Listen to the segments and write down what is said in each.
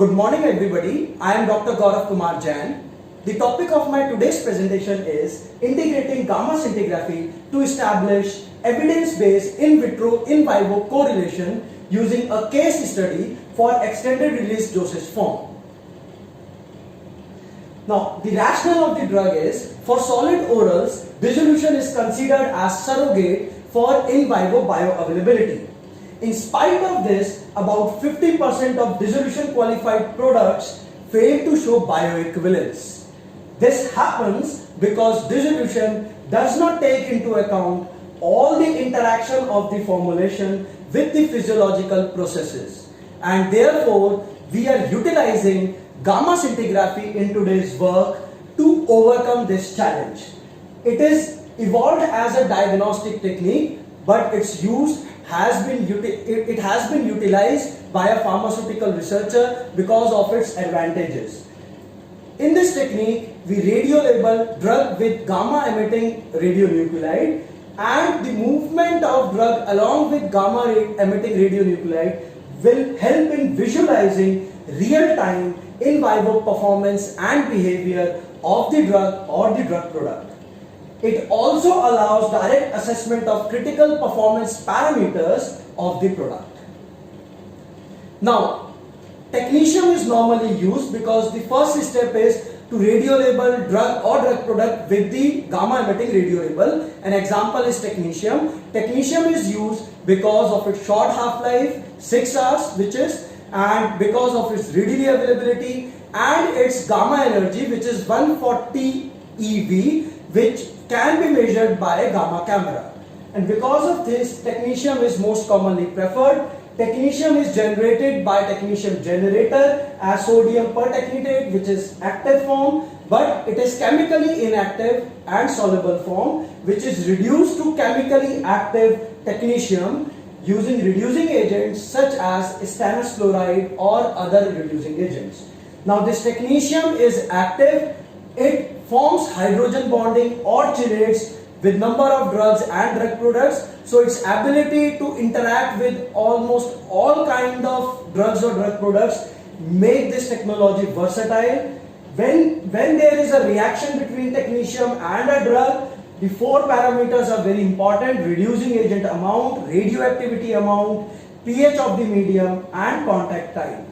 Good morning everybody, I am Dr. Gaurav Kumar Jain. The topic of my today's presentation is integrating gamma scintigraphy to establish evidence-based in vitro in vivo correlation using a case study for extended release dosage form. Now, the rationale of the drug is for solid orals, dissolution is considered as surrogate for in vivo bioavailability. In spite of this, about 50% of dissolution qualified products fail to show bioequivalence. This happens because dissolution does not take into account all the interaction of the formulation with the physiological processes, and therefore we are utilizing gamma scintigraphy in today's work to overcome this challenge. It is evolved as a diagnostic technique, but its use has been utilized by a pharmaceutical researcher because of its advantages. In this technique, we radiolabel drug with gamma emitting radionuclide, and the movement of drug along with gamma emitting radionuclide will help in visualizing real-time in vivo performance and behavior of the drug or the drug product. It also allows direct assessment of critical performance parameters of the product. Now, technetium is normally used because the first step is to radiolabel drug or drug product with the gamma emitting radiolabel. An example is technetium. Technetium is used because of its short half-life, 6 hours, and because of its readily availability and its gamma energy, which is 140 eV, which can be measured by a gamma camera. And because of this, technetium is most commonly preferred. Technetium is generated by technetium generator as sodium pertechnetate, which is active form, but it is chemically inactive and soluble form, which is reduced to chemically active technetium using reducing agents such as stannous chloride or other reducing agents. Now, this technetium is active. It forms hydrogen bonding or chelates with number of drugs and drug products. So its ability to interact with almost all kind of drugs or drug products make this technology versatile. When there is a reaction between technetium and a drug, the 4 parameters are very important: reducing agent amount, radioactivity amount, pH of the medium, and contact time.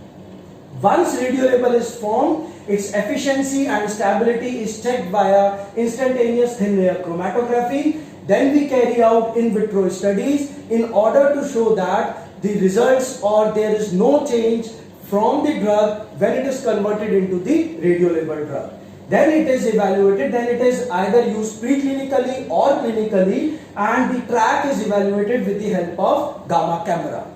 Once radiolabel is formed, its efficiency and stability is checked via instantaneous thin layer chromatography. Then we carry out in vitro studies in order to show that the results or there is no change from the drug when it is converted into the radiolabeled drug. Then it is evaluated, then it is either used preclinically or clinically, and the track is evaluated with the help of gamma camera.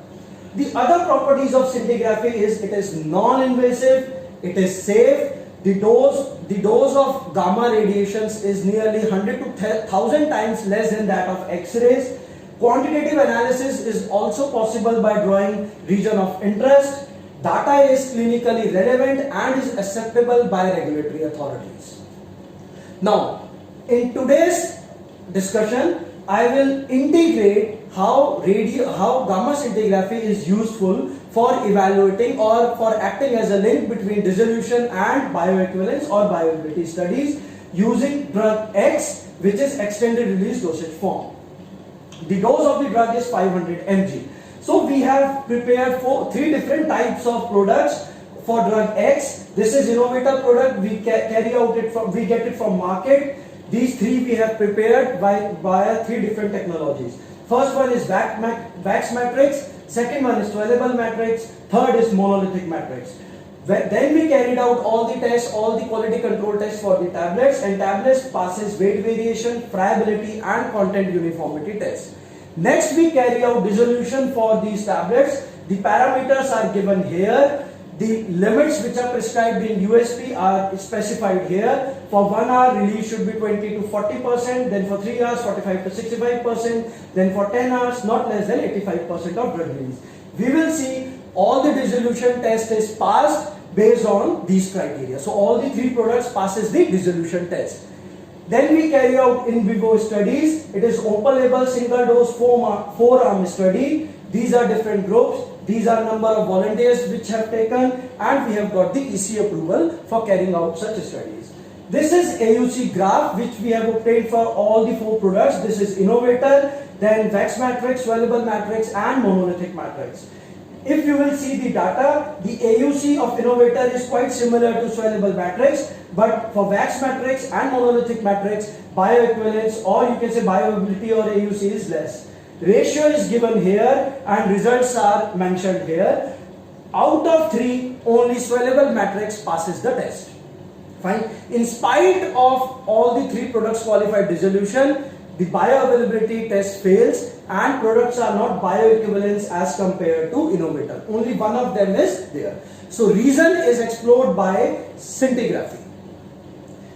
The other properties of scintigraphy is it is non-invasive, it is safe, the dose of gamma radiations is nearly 100 to 1000 times less than that of X-rays. Quantitative analysis is also possible by drawing region of interest. Data is clinically relevant and is acceptable by regulatory authorities. Now, in today's discussion, I will integrate how gamma scintigraphy is useful for evaluating or for acting as a link between dissolution and bioequivalence or bioavailability studies using drug X, which is extended release dosage form. The dose of the drug is 500 mg. So we have prepared 3 different types of products for drug X. This is innovator product. We get it from market. These 3 we have prepared via 3 different technologies. First one is wax matrix, second one is swellable matrix, third is monolithic matrix. Then we carried out all the tests, all the quality control tests for the tablets, and tablets passes weight variation, friability and content uniformity tests. Next we carry out dissolution for these tablets. The parameters are given here. The limits which are prescribed in USP are specified here. For 1 hour, release should be 20 to 40%, then for 3 hours, 45 to 65%, then for 10 hours, not less than 85% of drug release. We will see all the dissolution test is passed based on these criteria. So all the 3 products passes the dissolution test. Then we carry out in vivo studies. It is open label single dose 4-arm study. These are different groups. these are number of volunteers which have taken, and we have got the EC approval for carrying out such studies. This is AUC graph which we have obtained for all the 4 products. This is innovator, then wax matrix, soluble matrix and monolithic matrix. If you will see the data, the AUC of innovator is quite similar to soluble matrix, but for wax matrix and monolithic matrix, bioequivalence, or you can say bioavailability or AUC, is less. Ratio is given here and results are mentioned here. Out of 3, only soluble matrix passes the test. Fine. In spite of all the 3 products qualified dissolution, the bioavailability test fails and products are not bioequivalents as compared to innovator. Only one of them is there. So reason is explored by scintigraphy.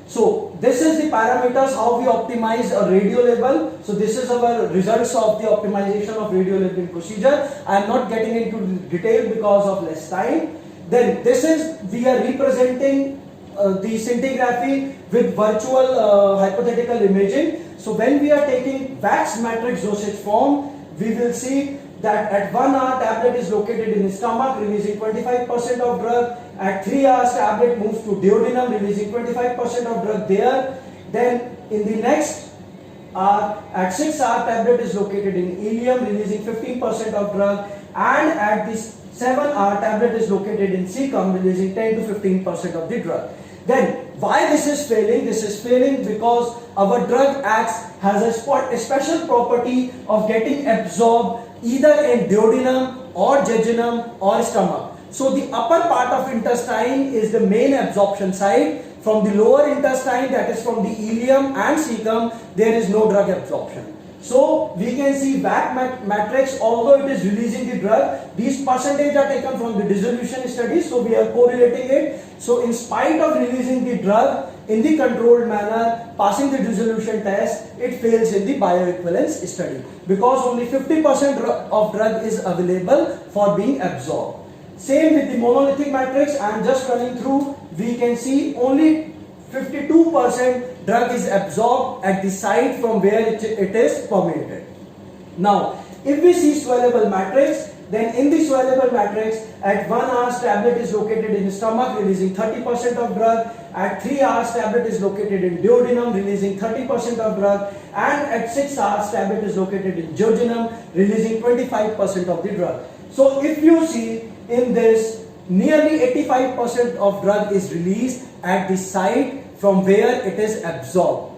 So this is the parameters how we optimize a radio label. So this is our results of the optimization of radio labeling procedure. I am not getting into detail because of less time. Then this is, we are representing the scintigraphy with virtual hypothetical imaging. So when we are taking wax matrix dosage form, we will see that at 1 hour tablet is located in the stomach, releasing 25% of drug. At 3 hours tablet moves to duodenum, releasing 25% of drug there. Then in the next hour, at 6 hour tablet is located in ileum, releasing 15% of drug. And at this 7 hour tablet is located in cecum, releasing 10 to 15% of the drug. Then why this is failing? This is failing because our drug has a special property of getting absorbed either in duodenum or jejunum or stomach. So the upper part of intestine is the main absorption site. From the lower intestine, that is from the ileum and cecum, there is no drug absorption. So we can see wax matrix, although it is releasing the drug, these percentage are taken from the dissolution study, so we are correlating it. So in spite of releasing the drug in the controlled manner, passing the dissolution test, it fails in the bioequivalence study because only 50% of drug is available for being absorbed. Same with the monolithic matrix, I am just running through, we can see only 52% drug is absorbed at the site from where it is permeated. Now, if we see soluble matrix, then in the soluble matrix, at 1 hour tablet is located in the stomach, releasing 30% of drug. At 3 hours tablet is located in duodenum, releasing 30% of drug. And at 6 hours tablet is located in jejunum, releasing 25% of the drug. So if you see in this, nearly 85% of drug is released at the site from where it is absorbed.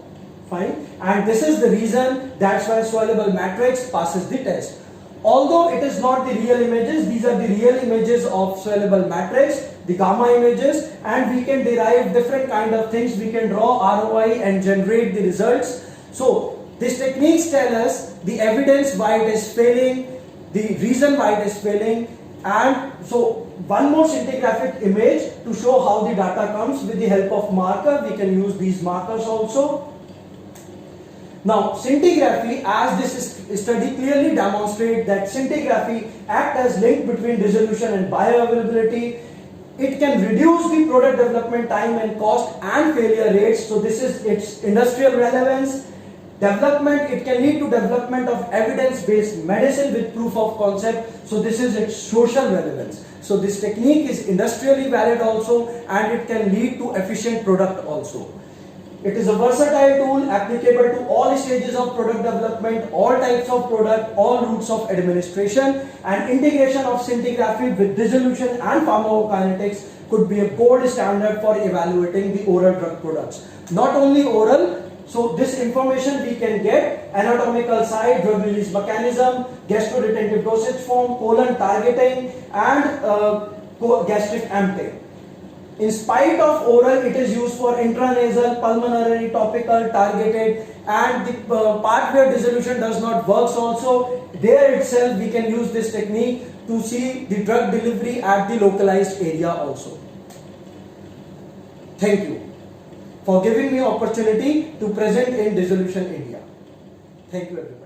Fine. And this is the reason, that's why soluble matrix passes the test. Although it is not the real images, these are the real images of soluble matrix, the gamma images, and we can derive different kind of things. We can draw ROI and generate the results. So these techniques tell us the evidence why it is failing, the reason why it is failing, and so one more scintigraphic image to show how the data comes with the help of marker. We can use these markers also. Now, scintigraphy, as this study clearly demonstrates that scintigraphy acts as link between dissolution and bioavailability. It can reduce the product development time and cost and failure rates. So this is its industrial relevance. Development, it can lead to development of evidence-based medicine with proof of concept. So this is its social relevance. So this technique is industrially valid also, and it can lead to efficient product also. It is a versatile tool applicable to all stages of product development, all types of product, all routes of administration, and integration of scintigraphy with dissolution and pharmacokinetics could be a gold standard for evaluating the oral drug products. Not only oral, so this information we can get anatomical side, drug release mechanism, gastroretentive dosage form, colon targeting, and gastric emptying. In spite of oral, it is used for intranasal, pulmonary, topical, targeted, and the part where dissolution does not work also, there itself we can use this technique to see the drug delivery at the localized area also. Thank you for giving me opportunity to present in Dissolution India. Thank you everyone.